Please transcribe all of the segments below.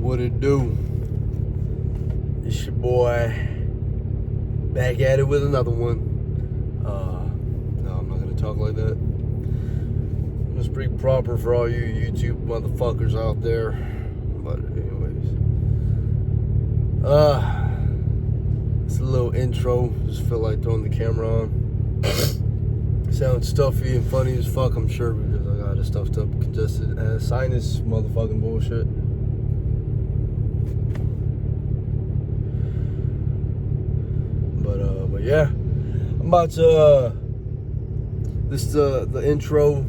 What it do? It's your boy back at it with another one. No, I'm not gonna talk like that. It's pretty proper for all you YouTube motherfuckers out there. But anyways, it's a little intro. Just feel like throwing the camera on. Sounds stuffy and funny as fuck, I'm sure, because I got a stuffed up, congested sinus motherfucking bullshit. But yeah, I'm about to this is the intro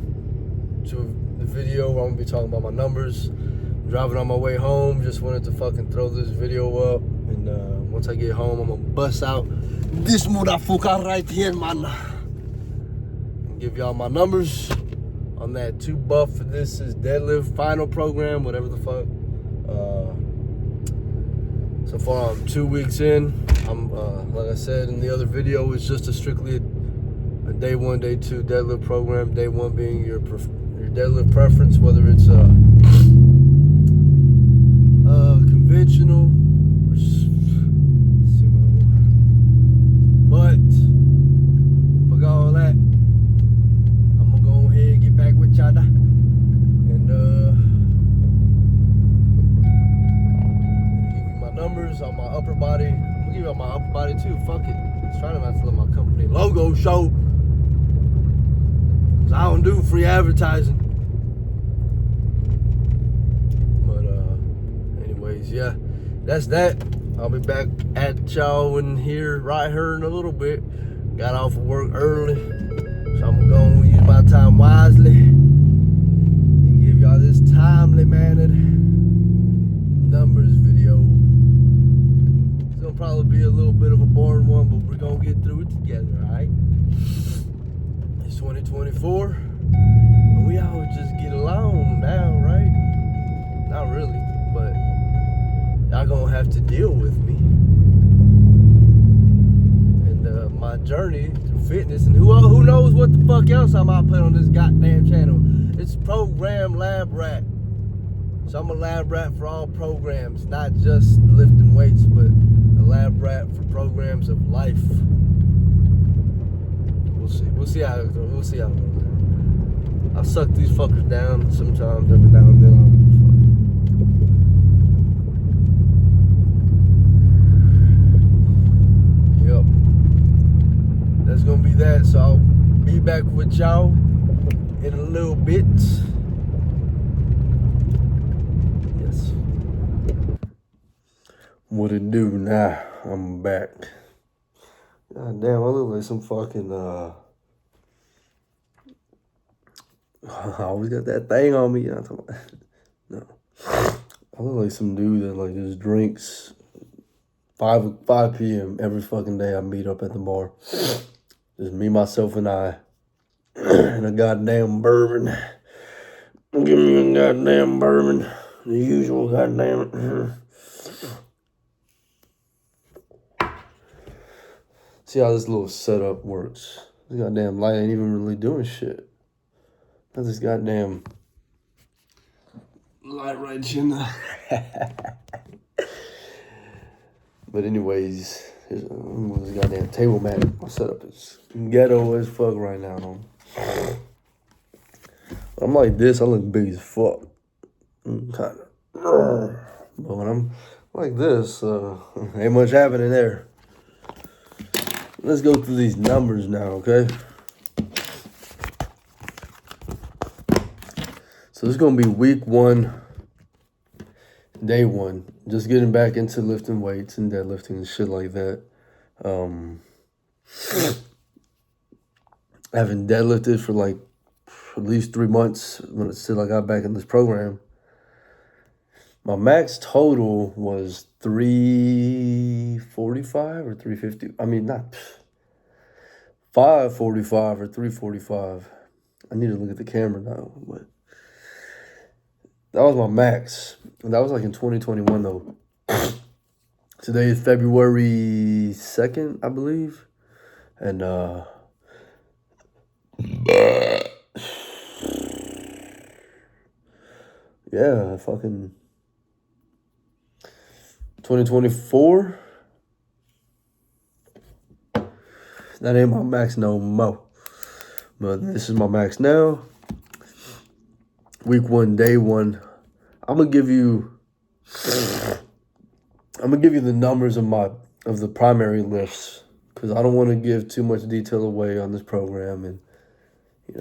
to the video where I'm gonna be talking about my numbers. I'm driving on my way home, just wanted to fucking throw this video up, and once I get home, I'm gonna bust out this motherfucker right here, man. Give y'all my numbers on that TOOBUFF4THISSS deadlift final program, whatever the fuck. So far I'm 2 weeks in. I'm like I said in the other video, it's just strictly a day 1, day 2 deadlift program. Day 1 being your deadlift preference, whether it's conventional or sumo. But fuck all that. I'm gonna go ahead and get back with y'all now. And give you my numbers on my upper body. I'm gonna give you my upper body too. Fuck it. I'm trying not to let my company logo show. Cause I don't do free advertising. But anyways, yeah. That's that. I'll be back at y'all in here right here in a little bit. Got off of work early. So I'm gonna use my time wisely and give y'all this timely mannered numbers video. It's gonna probably be a little bit of a boring one, but we're gonna get through it together, alright? It's 2024, and we all just get along now, right? Not really, but y'all gonna have to deal with me. My journey through fitness, and who knows what the fuck else I might put on this goddamn channel. It's program lab rat. So I'm a lab rat for all programs, not just lifting weights, but a lab rat for programs of life. We'll see how it goes. I suck these fuckers down sometimes, every now and then. That's gonna be that, so I'll be back with y'all in a little bit. Yes. What it do now? I'm back. God damn, I look like some fucking I always got that thing on me. You know what I'm talking about? No. I look like some dude that like just drinks 5 p.m. every fucking day. I meet up at the bar. Just me, myself, and I, and a goddamn bourbon. Give me a goddamn bourbon. The usual goddamn. See how this little setup works. This goddamn light ain't even really doing shit. Got this goddamn light right here now. But anyways, here's this goddamn table mat. My setup is ghetto as fuck right now. I'm like this, I look big as fuck. Kind of. But when I'm like this, ain't much happening there. Let's go through these numbers now, okay? So this is gonna be week 1, day 1. Just getting back into lifting weights and deadlifting and shit like that. I haven't deadlifted for like at least 3 months until I got back in this program. My max total was 345 or 350. I mean, not 545 or 345. I need to look at the camera now, but that was my max. And that was like in 2021 though. Today is February 2nd, I believe. And yeah, fucking 2024. That ain't my max no more. But this is my max now. Week 1, day 1. I'm gonna give you the numbers of the primary lifts, because I don't want to give too much detail away on this program. And if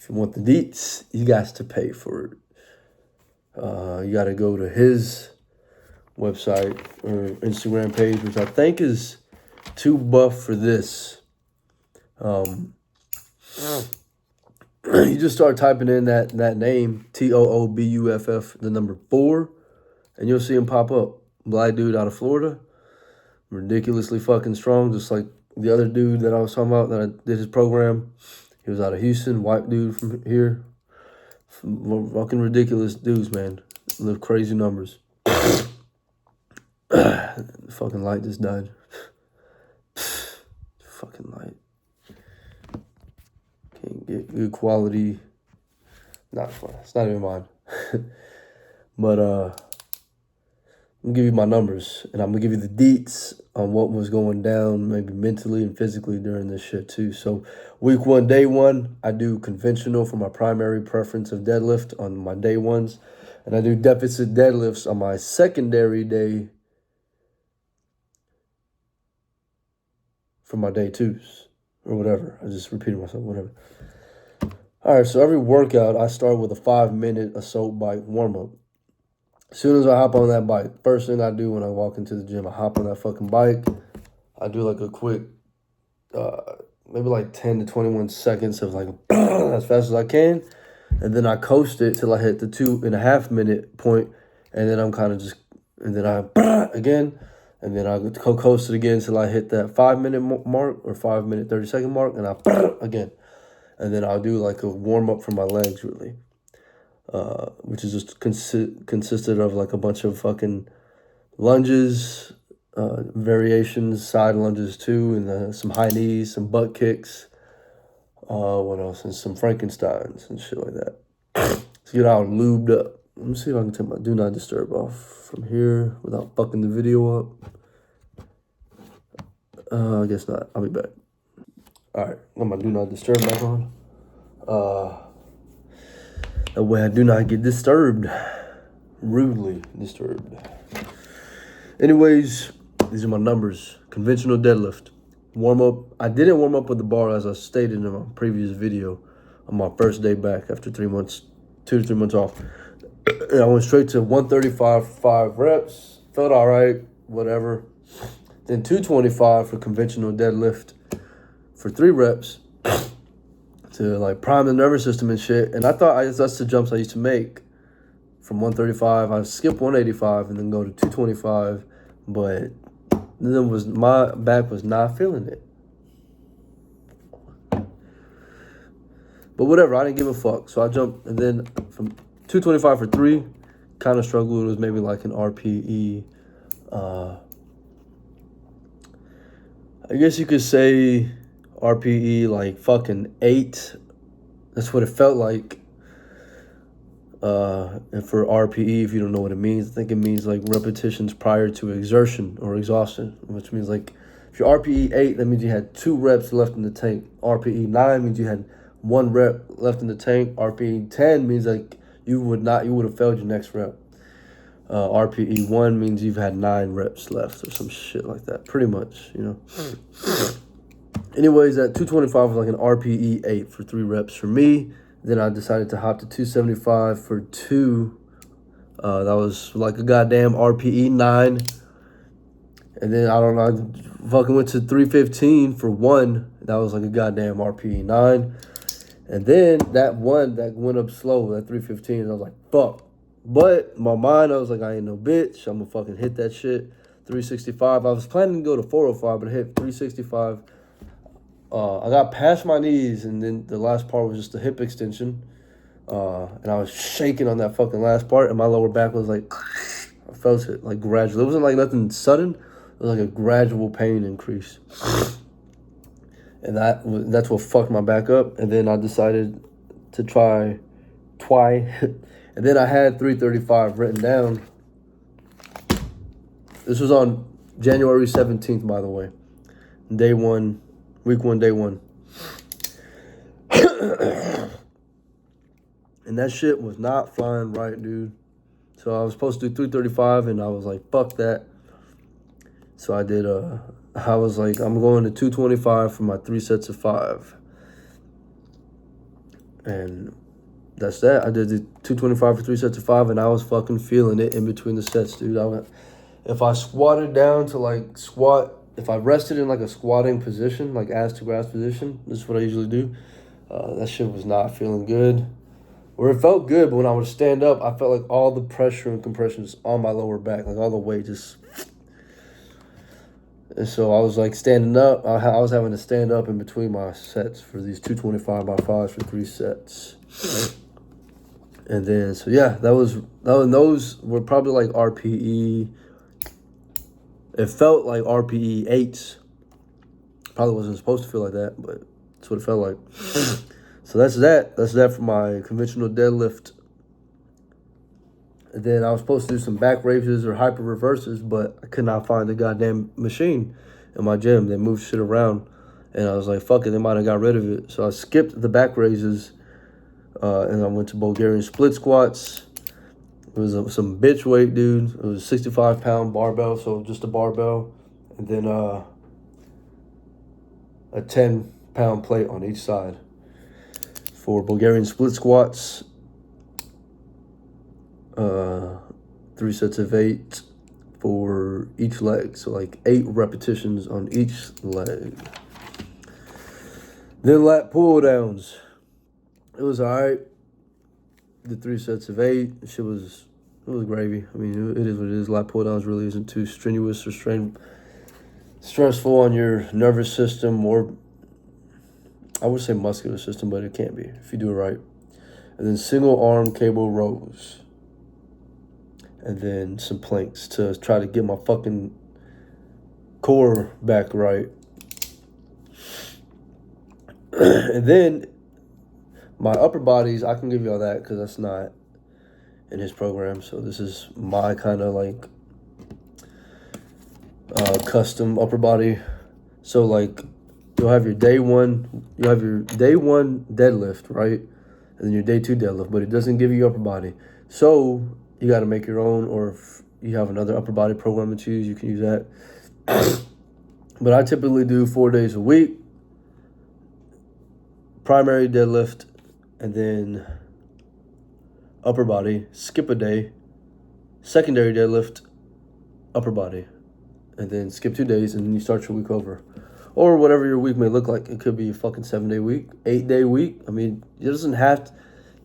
you want the deets, you guys to pay for it. You got to go to his website or Instagram page, which I think is TOOBUFF4THISS. You just start typing in that name, TOOBUFF, the number 4, and you'll see him pop up. Black dude out of Florida, ridiculously fucking strong, just like the other dude that I was talking about that I did his program. He was out of Houston, white dude from here. Fucking ridiculous dudes, man. Live crazy numbers. The fucking light just died. Fucking light. Can't get good quality. It's not even mine. But I'm gonna give you my numbers, and I'm gonna give you the deets on what was going down, maybe mentally and physically during this shit too. So week 1, day 1, I do conventional for my primary preference of deadlift on my day 1s, and I do deficit deadlifts on my secondary day for my day 2s, or whatever. I just repeated myself, whatever. All right, so every workout, I start with a 5-minute assault bike warm-up. As soon as I hop on that bike, first thing I do when I walk into the gym, I hop on that fucking bike. I do like a quick, maybe like 10 to 21 seconds of like as fast as I can. And then I coast it till I hit the 2.5-minute point. And then I'm kind of just, and then I again. And then I coast it again till I hit that 5-minute mark or 5-minute 30-second mark. And I again. And then I'll do like a warm up for my legs, really. Which is just consisted of like a bunch of fucking lunges, variations, side lunges too, and some high knees, some butt kicks, what else, and some Frankensteins and shit like that. To get all lubed up. Let me see if I can take my do not disturb off from here without fucking the video up. I guess not. I'll be back. All right, got my do not disturb back on. That way I do not get disturbed. Rudely disturbed. Anyways, these are my numbers. Conventional deadlift. Warm up. I didn't warm up with the bar as I stated in my previous video on my first day back after 3 months, 2 to 3 months off. And I went straight to 135 for 5 reps. Felt all right, whatever. Then 225 for conventional deadlift for 3 reps. To like prime the nervous system and shit. And I thought that's the jumps I used to make. From 135, I skip 185 and then go to 225. But then my back was not feeling it. But whatever, I didn't give a fuck. So I jumped, and then from 225 for 3, kind of struggled. It was maybe like an RPE. I guess you could say RPE like fucking 8. That's what it felt like. And for RPE, if you don't know what it means, I think it means like repetitions prior to exertion or exhaustion, which means like if your RPE 8, that means you had 2 reps left in the tank. RPE 9 means you had 1 rep left in the tank. RPE 10 means like you would have failed your next rep. RPE 1 means you've had 9 reps left or some shit like that, pretty much, Anyways, that 225 was like an RPE 8 for 3 reps for me. Then I decided to hop to 275 for 2. That was like a goddamn RPE 9. And then, I don't know, I fucking went to 315 for 1. That was like a goddamn RPE 9. And then that one that went up slow, that 315, and I was like, fuck. But in my mind, I was like, I ain't no bitch. I'm gonna fucking hit that shit. 365. I was planning to go to 405, but I hit 365. I got past my knees, and then the last part was just a hip extension. And I was shaking on that fucking last part, and my lower back was like, I felt it, like gradually. It wasn't like nothing sudden. It was like a gradual pain increase. And that's what fucked my back up. And then I decided to try. And then I had 335 written down. This was on January 17th, by the way. Day one, week one, day one. And that shit was not flying right, dude. So I was supposed to do 335, and I was like, fuck that. So I did, I was like, I'm going to 225 for my 3 sets of 5. And that's that. I did the 225 for 3 sets of 5, and I was fucking feeling it in between the sets, dude. If I squatted down to like squat, if I rested in like a squatting position, like ass to grass position, this is what I usually do. That shit was not feeling good. Or it felt good, but when I would stand up, I felt like all the pressure and compression was on my lower back, like all the weight just. And so I was like standing up. I was having to stand up in between my sets for these 225 by 5s for 3 sets. And then, so yeah, those were probably like RPE. It felt like RPE 8s. Probably wasn't supposed to feel like that, but that's what it felt like. So that's that. That's that for my conventional deadlift. And then I was supposed to do some back raises or hyper reverses, but I could not find the goddamn machine in my gym. They moved shit around, and I was like, fuck it, they might have got rid of it. So I skipped the back raises, and I went to Bulgarian split squats. It was some bitch weight, dude. It was a 65-pound barbell, so just a barbell, and then a 10-pound plate on each side for Bulgarian split squats. 3 sets of 8 for each leg. So like 8 repetitions on each leg. Then lat pull downs. It was alright. The 3 sets of 8. It was gravy. I mean, it is what it is. Lat pull downs really isn't too strenuous or stressful on your nervous system, or I would say muscular system, but it can't be if you do it right. And then single arm cable rows. And then some planks to try to get my fucking core back right. And then my upper bodies, I can give you all that because that's not in his program. So this is my kind of like custom upper body. So like you'll have your day one deadlift, right? And then your day 2 deadlift, but it doesn't give you upper body. So you got to make your own, or if you have another upper body program to choose, you can use that. But I typically do 4 days a week. Primary deadlift, and then upper body, skip a day. Secondary deadlift, upper body, and then skip 2 days, and then you start your week over. Or whatever your week may look like. It could be a fucking 7-day week, 8-day week. I mean, it doesn't have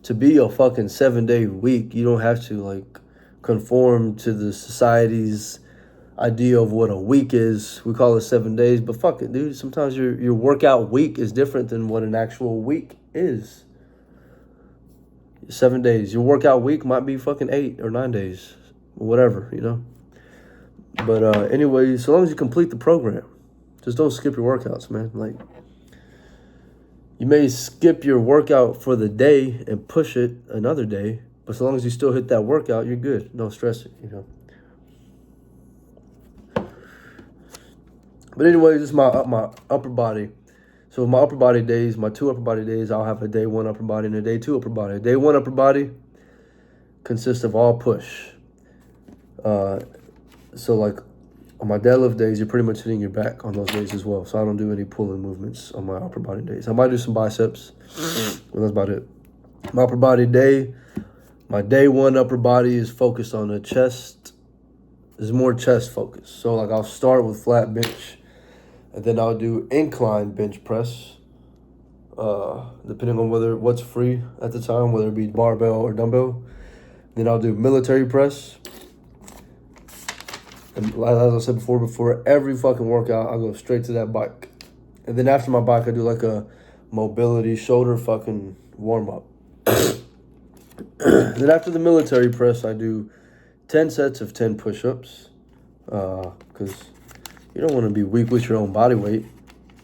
to be a fucking 7-day week. You don't have to like conform to the society's idea of what a week is. We call it 7 days, but fuck it, dude. Sometimes your workout week is different than what an actual week is. 7 days. Your workout week might be fucking 8 or 9 days, or whatever, you know. But anyway, so long as you complete the program, just don't skip your workouts, man. Like, you may skip your workout for the day and push it another day, but so long as you still hit that workout, you're good. Don't stress it, you know. But anyway, this is my upper body. So my upper body days, my 2 upper body days, I'll have a day 1 upper body and a day 2 upper body. Day 1 upper body consists of all push. So like on my deadlift days, you're pretty much hitting your back on those days as well. So I don't do any pulling movements on my upper body days. I might do some biceps, but that's about it. My upper body day, my day 1 upper body is focused on the chest. It's more chest focused. So like I'll start with flat bench, and then I'll do incline bench press, depending on what's free at the time, whether it be barbell or dumbbell. Then I'll do military press. And as I said before every fucking workout, I'll go straight to that bike. And then after my bike, I do like a mobility shoulder fucking warm-up. Then after the military press, I do 10 sets of 10 push-ups. Because you don't want to be weak with your own body weight.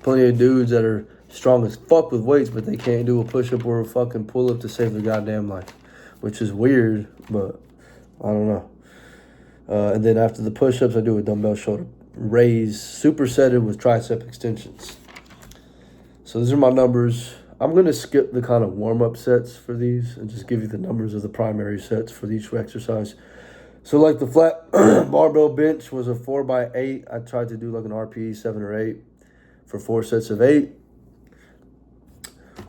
Plenty of dudes that are strong as fuck with weights, but they can't do a push-up or a fucking pull-up to save their goddamn life. Which is weird, but I don't know. And then after the push-ups, I do a dumbbell shoulder raise, supersetted with tricep extensions. So these are my numbers. I'm going to skip the kind of warm-up sets for these and just give you the numbers of the primary sets for each exercise. So like the flat barbell bench was a 4x8. I tried to do like an RPE 7 or 8 for 4 sets of 8.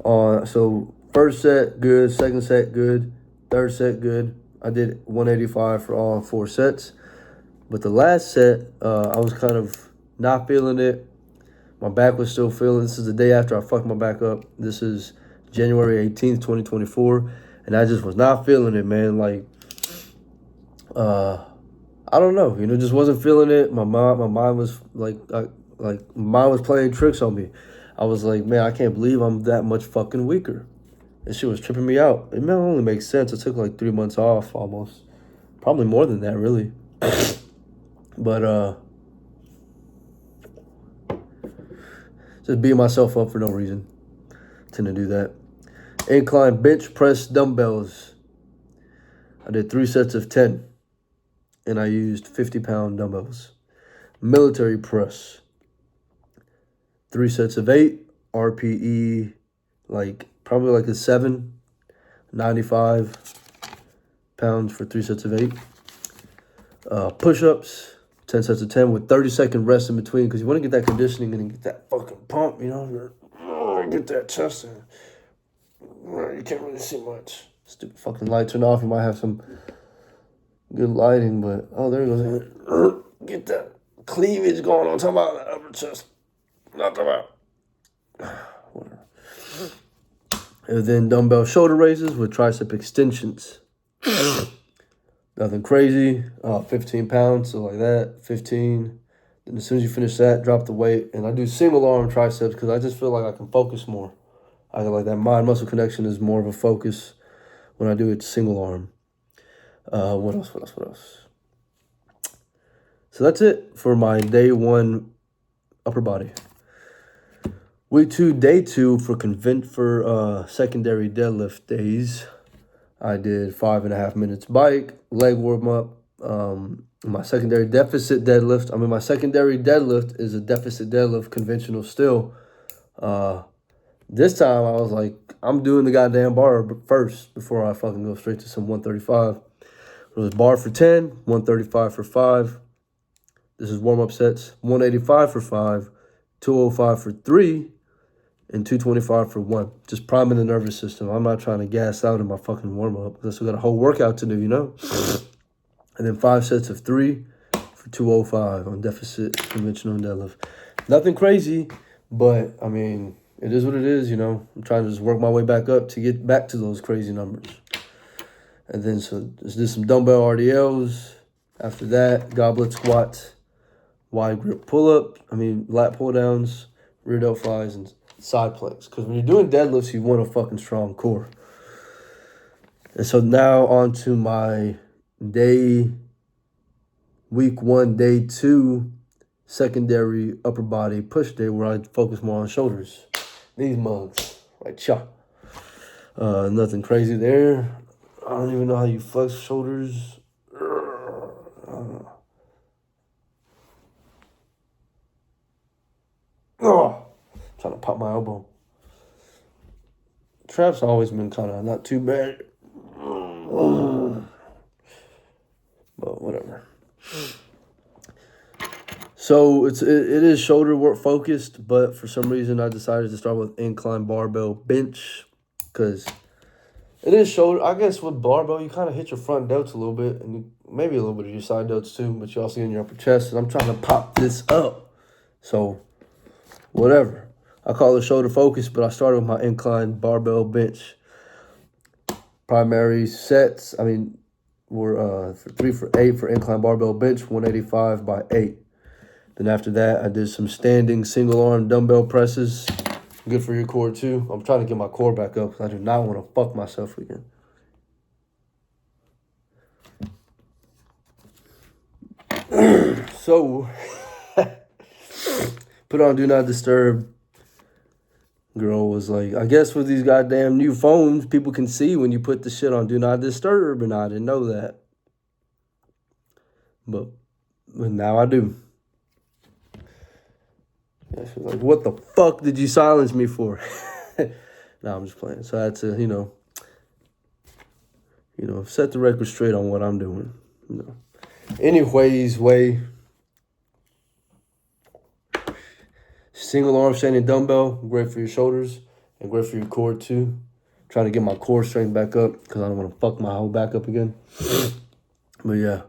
So first set, good. Second set, good. Third set, good. I did 185 for all 4 sets. But the last set, I was kind of not feeling it. My back was still feeling. This is the day after I fucked my back up. This is January 18th, 2024. And I just was not feeling it, man. Like, I don't know. Just wasn't feeling it. My mind was like my mind was playing tricks on me. I was like, man, I can't believe I'm that much fucking weaker. And shit was tripping me out. It only makes sense. I took like 3 months off almost. Probably more than that, really. But, just beating myself up for no reason. Tend to do that. Incline bench press dumbbells. I did 3 sets of 10. And I used 50-pound dumbbells. Military press. 3 sets of 8. RPE, probably like a 7. 95 pounds for 3 sets of 8. Push-ups. 10 sets of 10 with 30-second rest in between, because you want to get that conditioning and get that fucking pump, get that chest in. You can't really see much. Stupid fucking light turned off. You might have some good lighting, but there it goes. Get that cleavage going on. Talking about the upper chest. Not talking about. Whatever. And then dumbbell shoulder raises with tricep extensions. Nothing crazy. 15 pounds, so like that, 15. Then as soon as you finish that, drop the weight. And I do single arm triceps because I just feel like I can focus more. I feel like that mind-muscle connection is more of a focus when I do it single arm. What else? So that's it for my day 1 upper body. Week 2, day 2 for secondary deadlift days. I did 5.5 minutes bike, leg warm up. My secondary deadlift is a deficit deadlift, conventional still. This time I was like, I'm doing the goddamn bar first before I fucking go straight to some 135. It was bar for 10, 135 for 5. This is warm up sets. 185 for 5, 205 for 3. And 225 for 1. Just priming the nervous system. I'm not trying to gas out in my fucking warm-up. I still got a whole workout to do, And then 5 sets of 3 for 205 on deficit conventional deadlift. Nothing crazy, but, it is what it is, I'm trying to just work my way back up to get back to those crazy numbers. And then so just did some dumbbell RDLs. After that, goblet squats, wide grip pull-up, lat pull-downs, rear delt flies, and side planks. Because when you're doing deadlifts, you want a fucking strong core. And so now on to my week 1, day 2, secondary upper body push day, where I focus more on shoulders. These mugs, right, nothing crazy there. I don't even know how you flex shoulders. Trying to pop my elbow. Traps always been kind of not too bad. But whatever. So it is shoulder work focused, but for some reason I decided to start with incline barbell bench because it is shoulder. I guess with barbell you kind of hit your front delts a little bit and maybe a little bit of your side delts too, but you also get in your upper chest. And I'm trying to pop this up. So whatever. I call it shoulder focus, but I started with my incline barbell bench. Primary sets, were for 3 for 8 for incline barbell bench, 185 by 8. Then after that, I did some standing single arm dumbbell presses. Good for your core too. I'm trying to get my core back up because I do not want to fuck myself again. So, put on Do Not Disturb. Girl was like, I guess with these goddamn new phones, people can see when you put the shit on Do Not Disturb, and I didn't know that. but now I do. Yeah, she was like, what the fuck did you silence me for? No, I'm just playing. So I had to, set the record straight on what I'm doing. Anyways, single arm standing dumbbell, great for your shoulders and great for your core too. Trying to get my core strength back up because I don't want to fuck my whole back up again. But yeah,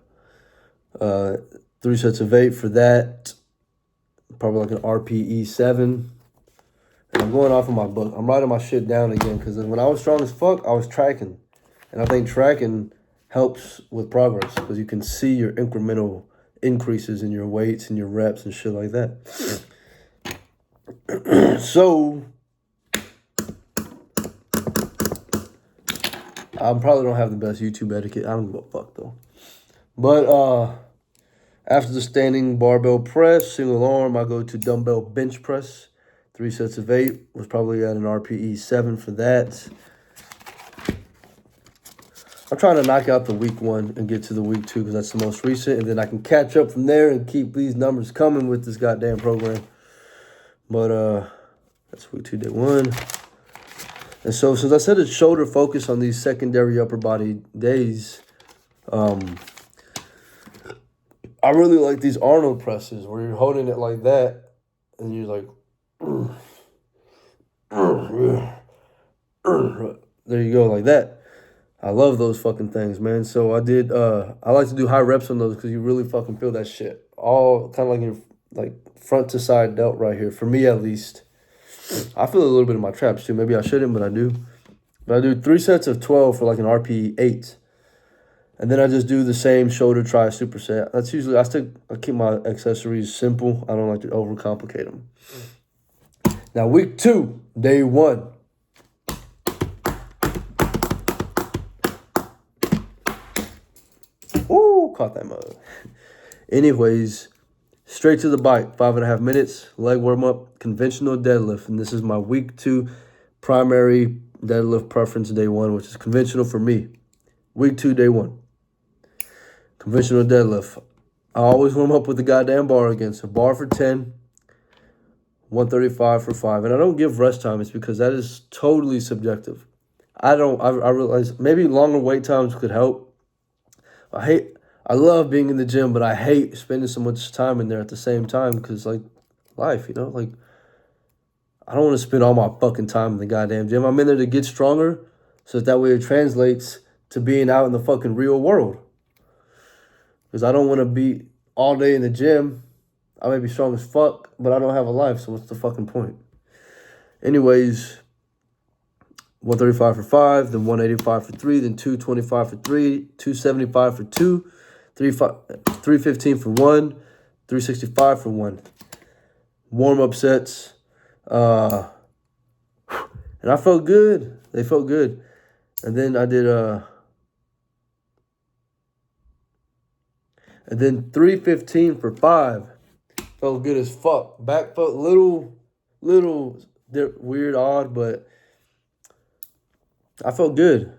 3 sets of 8 for that. Probably like an RPE 7. And I'm going off of my book. I'm writing my shit down again because when I was strong as fuck, I was tracking. And I think tracking helps with progress because you can see your incremental increases in your weights and your reps and shit like that. So, I probably don't have the best YouTube etiquette. I don't give a fuck though. But after the standing barbell press, single arm, I go to dumbbell bench press. 3 sets of 8. Was probably at an RPE 7 for that. I'm trying to knock out the week 1 and get to the week 2 because that's the most recent. And then I can catch up from there and keep these numbers coming with this goddamn program. But that's week 2, day 1. And so since I said it's shoulder focus on these secondary upper body days, I really like these Arnold presses where you're holding it like that and you're like, there you go, like that. I love those fucking things, man. So I like to do high reps on those because you really fucking feel that shit. All kind of like your front to side delt right here, for me at least. I feel a little bit in my traps too. Maybe I shouldn't, but I do. But I do 3 sets of 12 for like an RPE 8. And then I just do the same shoulder try superset. That's usually, I keep my accessories simple. I don't like to overcomplicate them. Now, week 2, day 1. Ooh, caught that mug. Anyways, straight to the bike, 5.5 minutes, leg warm up, conventional deadlift. And this is my week 2 primary deadlift preference, day 1, which is conventional for me. Week 2, day 1. Conventional deadlift. I always warm up with the goddamn bar again. So bar for 10, 135 for 5. And I don't give rest time. It's because that is totally subjective. I realize maybe longer wait times could help. I love being in the gym, but I hate spending so much time in there at the same time because, like, life, I don't want to spend all my fucking time in the goddamn gym. I'm in there to get stronger so that way it translates to being out in the fucking real world. Because I don't want to be all day in the gym. I may be strong as fuck, but I don't have a life, so what's the fucking point? Anyways, 135 for 5, then 185 for 3, then 225 for 3, 275 for 2, 315 for 1, 365 for 1. Warm-up sets. And I felt good. They felt good. And then I did and then 315 for 5. Felt good as fuck. Back felt little weird, odd, but I felt good.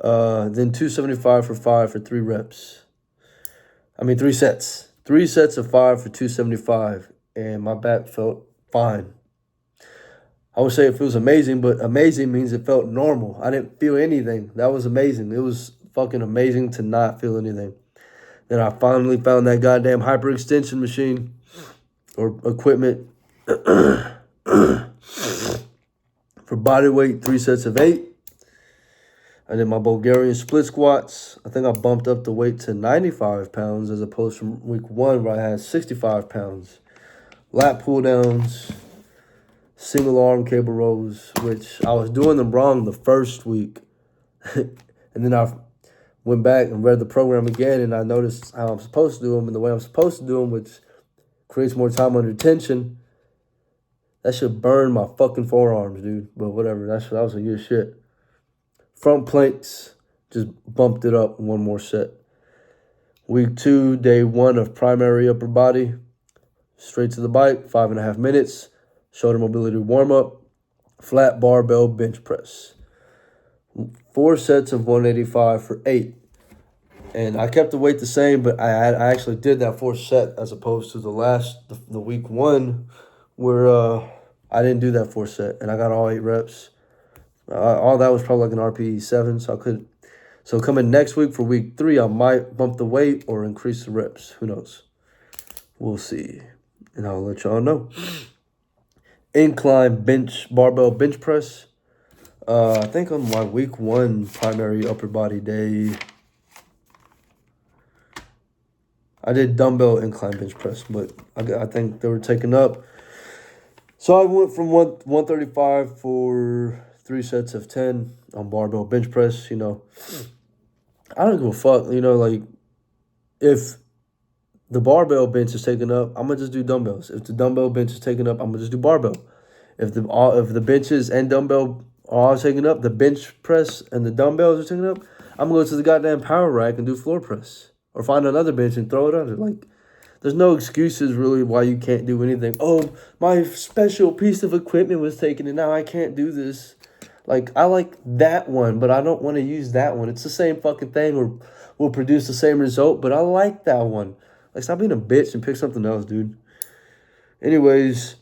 Then 275 for 5 for 3 reps. 3 sets. 3 sets of 5 for 275. And my back felt fine. I would say it feels amazing, but amazing means it felt normal. I didn't feel anything. That was amazing. It was fucking amazing to not feel anything. Then I finally found that goddamn hyperextension machine or equipment for body weight, 3 sets of 8. I did my Bulgarian split squats. I think I bumped up the weight to 95 pounds as opposed from week 1 where I had 65 pounds. Lat pull downs, single arm cable rows, which I was doing them wrong the first week. And then I went back and read the program again, and I noticed how I'm supposed to do them and the way I'm supposed to do them, which creates more time under tension. That should burn my fucking forearms, dude. But whatever, that was a good shit. Front planks, just bumped it up 1 more set. Week 2, day 1 of primary upper body. Straight to the bike, 5.5 minutes. Shoulder mobility warm-up. Flat barbell bench press. 4 sets of 185 for 8. And I kept the weight the same, but I actually did that fourth set as opposed to the week one where I didn't do that fourth set, and I got all 8 reps. All that was probably like an RPE 7, so I could. So coming next week for week 3, I might bump the weight or increase the reps. Who knows? We'll see, and I'll let y'all know. Incline barbell bench press. I think on my week 1 primary upper body day, I did dumbbell incline bench press, but I think they were taken up. So I went from 135 for 3 sets of 10 on barbell bench press. You know, I don't give a fuck. You know, like if the barbell bench is taken up, I'm gonna just do dumbbells. If the dumbbell bench is taken up, I'm gonna just do barbell. If the benches and dumbbell are all taken up, the bench press and the dumbbells are taken up, I'm gonna go to the goddamn power rack and do floor press. Or find another bench and throw it under. Like, there's no excuses really why you can't do anything. Oh, my special piece of equipment was taken and now I can't do this. Like, I like that one, but I don't want to use that one. It's the same fucking thing or will produce the same result, but I like that one. Like, stop being a bitch and pick something else, dude. Anyways,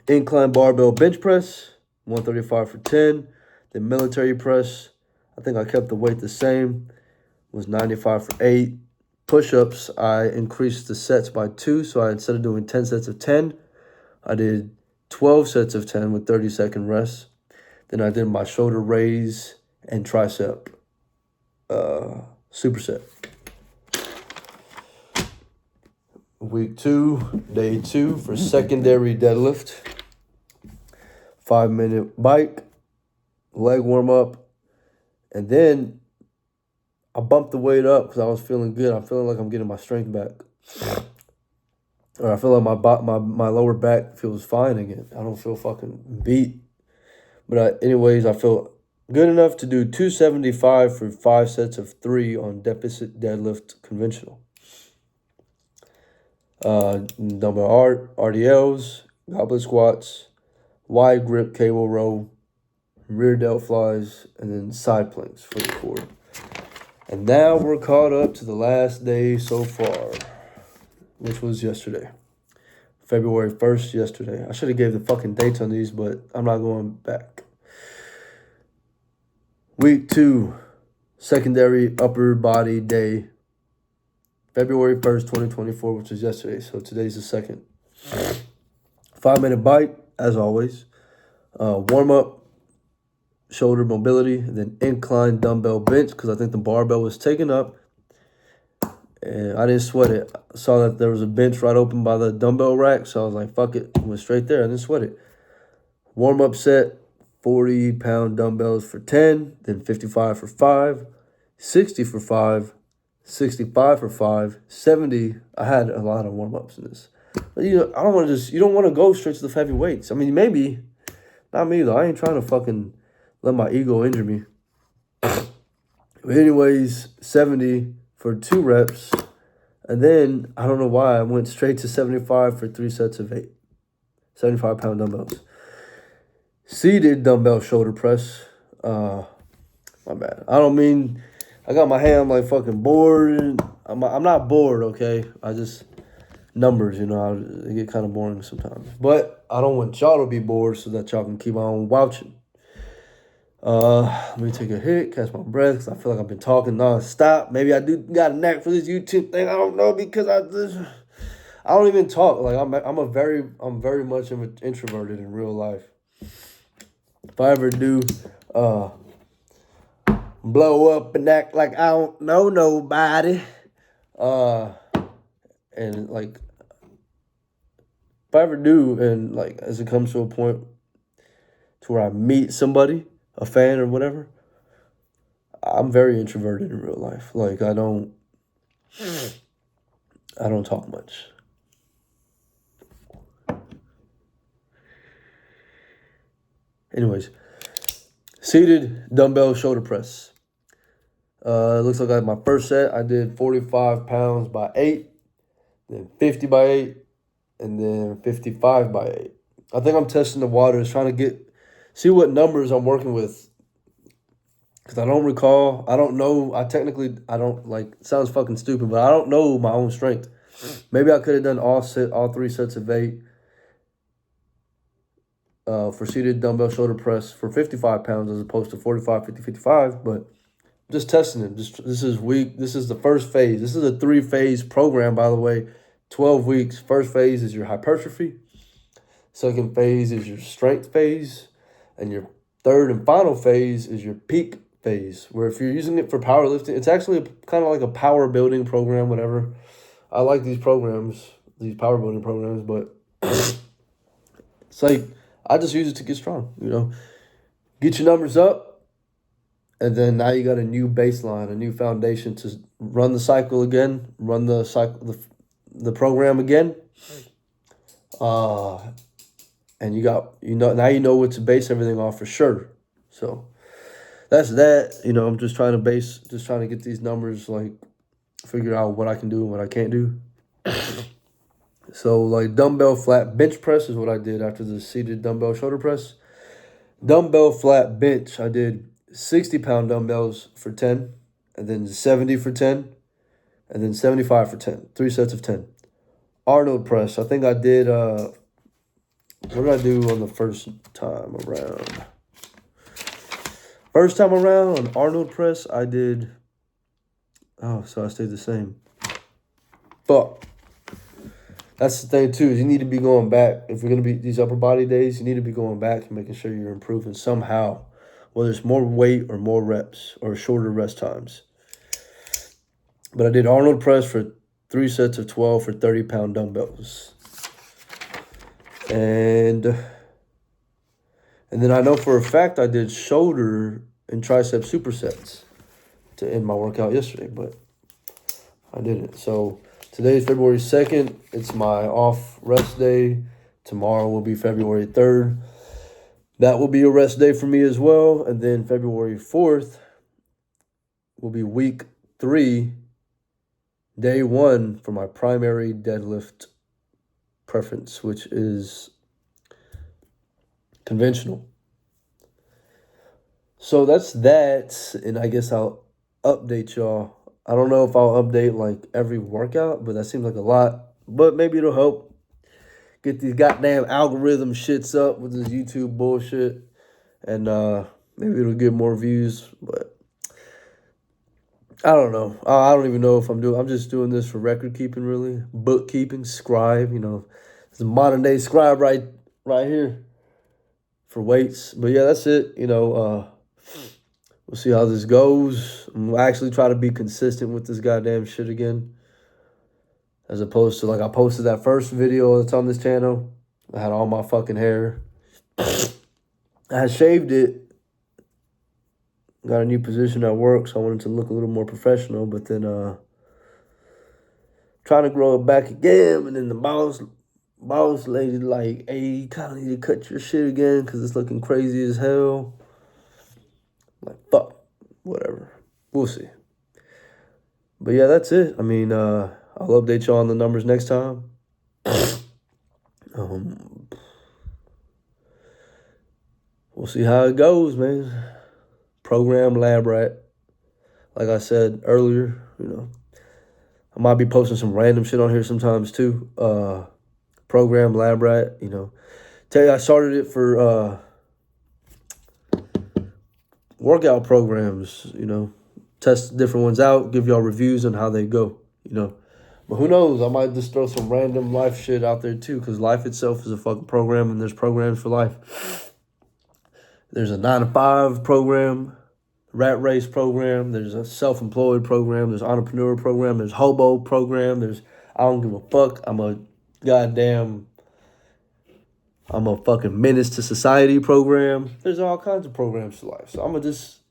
incline barbell bench press, 135 for 10. The military press, I think I kept the weight the same, was 95 for 8. Push-ups, I increased the sets by 2, so instead of doing 10 sets of 10, I did 12 sets of 10 with 30-second rest. Then I did my shoulder raise and tricep superset. Week 2, day 2 for secondary deadlift. 5-minute bike, leg warm-up, and then I bumped the weight up because I was feeling good. I'm feeling like I'm getting my strength back. Or I feel like my lower back feels fine again. I don't feel fucking beat. But anyways, I feel good enough to do 275 for 5 sets of 3 on deficit deadlift conventional. Dumbbell RDLs, goblet squats, wide grip cable row, rear delt flies, and then side planks for the core. And now we're caught up to the last day so far, which was yesterday. February 1st, yesterday. I should have gave the fucking dates on these, but I'm not going back. Week 2, secondary upper body day. February 1st, 2024, which is yesterday. So today's the 2nd. 5-minute bike, as always. Warm-up. Shoulder mobility, and then incline dumbbell bench because I think the barbell was taken up and I didn't sweat it. I saw that there was a bench right open by the dumbbell rack, so I was like, fuck it. I went straight there. I didn't sweat it. Warm-up set, 40-pound dumbbells for 10, then 55 for 5, 60 for 5, 65 for 5, 70. I had a lot of warm-ups in this. But, you know, you don't want to go straight to the heavy weights. I mean, maybe. Not me, though. I ain't trying to fucking let my ego injure me. But anyways, 70 for 2 reps. And then, I don't know why, I went straight to 75 for 3 sets of 8. 75-pound dumbbells. Seated dumbbell shoulder press. My bad. I don't mean, I got my hand like fucking bored. I'm not bored, okay? I just, numbers, you know, they get kind of boring sometimes. But I don't want y'all to be bored so that y'all can keep on watching. Let me take a hit, catch my breath, because I feel like I've been talking non-stop. Maybe I do got a knack for this YouTube thing. I don't know, because I don't even talk. Like I'm very much introverted in real life. If I ever do blow up and act like I don't know nobody, and like if I ever do, and like as it comes to a point to where I meet somebody, a fan or whatever, I'm very introverted in real life. Like I don't talk much. Anyways, seated dumbbell shoulder press. It looks like my first set, I did 45 pounds by 8, then 50 by 8, and then 55 by 8. I think I'm testing the waters, trying to see what numbers I'm working with. Because I don't recall, I don't know, I don't, like, it sounds fucking stupid, but I don't know my own strength. Maybe I could have done all 3 sets of 8 for seated dumbbell shoulder press for 55 pounds as opposed to 45, 50, 55, but just testing it. This is the first phase. This is a 3-phase program, by the way, 12 weeks. First phase is your hypertrophy. Second phase is your strength phase. And your third and final phase is your peak phase, where if you're using it for powerlifting, it's actually kind of like a power building program, whatever. I like these programs, these power building programs, but it's like I just use it to get strong, Get your numbers up, and then now you got a new baseline, a new foundation to run the cycle again, run the cycle, the program again. And now you know what to base everything off for sure. So that's that. I'm just trying to get these numbers, like, figure out what I can do and what I can't do. So, like, dumbbell flat bench press is what I did after the seated dumbbell shoulder press. Dumbbell flat bench, I did 60-pound dumbbells for 10, and then 70 for 10, and then 75 for 10. 3 sets of 10. Arnold press, I think I did, what did I do on the first time around? First time around on Arnold press, I did, so I stayed the same. But that's the thing, too, is you need to be going back. If you're going to be these upper body days, you need to be going back and making sure you're improving somehow, whether it's more weight or more reps or shorter rest times. But I did Arnold press for 3 sets of 12 for 30-pound dumbbells. And then I know for a fact I did shoulder and tricep supersets to end my workout yesterday, but I didn't. So today is February 2nd. It's my off rest day. Tomorrow will be February 3rd. That will be a rest day for me as well. And then February 4th will be week 3, day 1 for my primary deadlift preference, which is conventional. So that's that. And I guess I'll update y'all. I don't know if I'll update like every workout, but that seems like a lot. But maybe it'll help get these goddamn algorithm shits up with this YouTube bullshit. And maybe it'll get more views. But I don't know. I don't even know if I'm just doing this for record keeping, really. Bookkeeping, scribe, It's a modern day scribe right here for weights. But yeah, that's it. We'll see how this goes. I'm actually try to be consistent with this goddamn shit again. As opposed to, like, I posted that first video that's on this channel. I had all my fucking hair. I had shaved it. Got a new position at work, so I wanted to look a little more professional. But then trying to grow it back again. And then the boss lady like, hey, you kind of need to cut your shit again because it's looking crazy as hell. Like, fuck, whatever. We'll see. But yeah, that's it. I mean, I'll update y'all on the numbers next time. We'll see how it goes, man. Program lab rat. Like I said earlier, I might be posting some random shit on here sometimes too. Program lab rat, Tell you I started it for workout programs, test different ones out, give y'all reviews on how they go, But who knows? I might just throw some random life shit out there too, because life itself is a fucking program, and there's programs for life. There's a 9-to-5 program, rat race program, there's a self-employed program, there's entrepreneur program, there's hobo program, there's I don't give a fuck, I'm a fucking menace to society program. There's all kinds of programs for life. So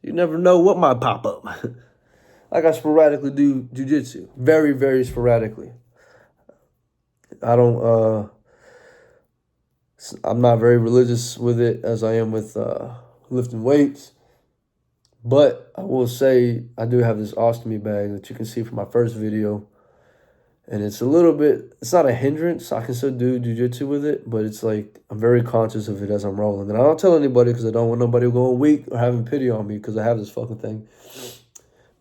you never know what might pop up. Like I sporadically do jiu-jitsu. Very, very sporadically. I'm not very religious with it as I am with lifting weights. But I will say I do have this ostomy bag that you can see from my first video. And it's a little bit, it's not a hindrance. I can still do jiu-jitsu with it, but it's like, I'm very conscious of it as I'm rolling. And I don't tell anybody because I don't want nobody going weak or having pity on me because I have this fucking thing.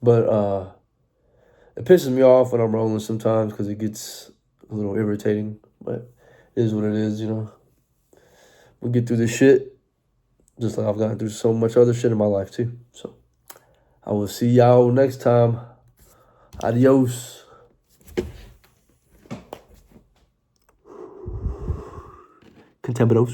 But it pisses me off when I'm rolling sometimes because it gets a little irritating. But it is what it is, you know. We get through this shit just like I've gotten through so much other shit in my life too. So I will see y'all next time. Adios. Contemptibles.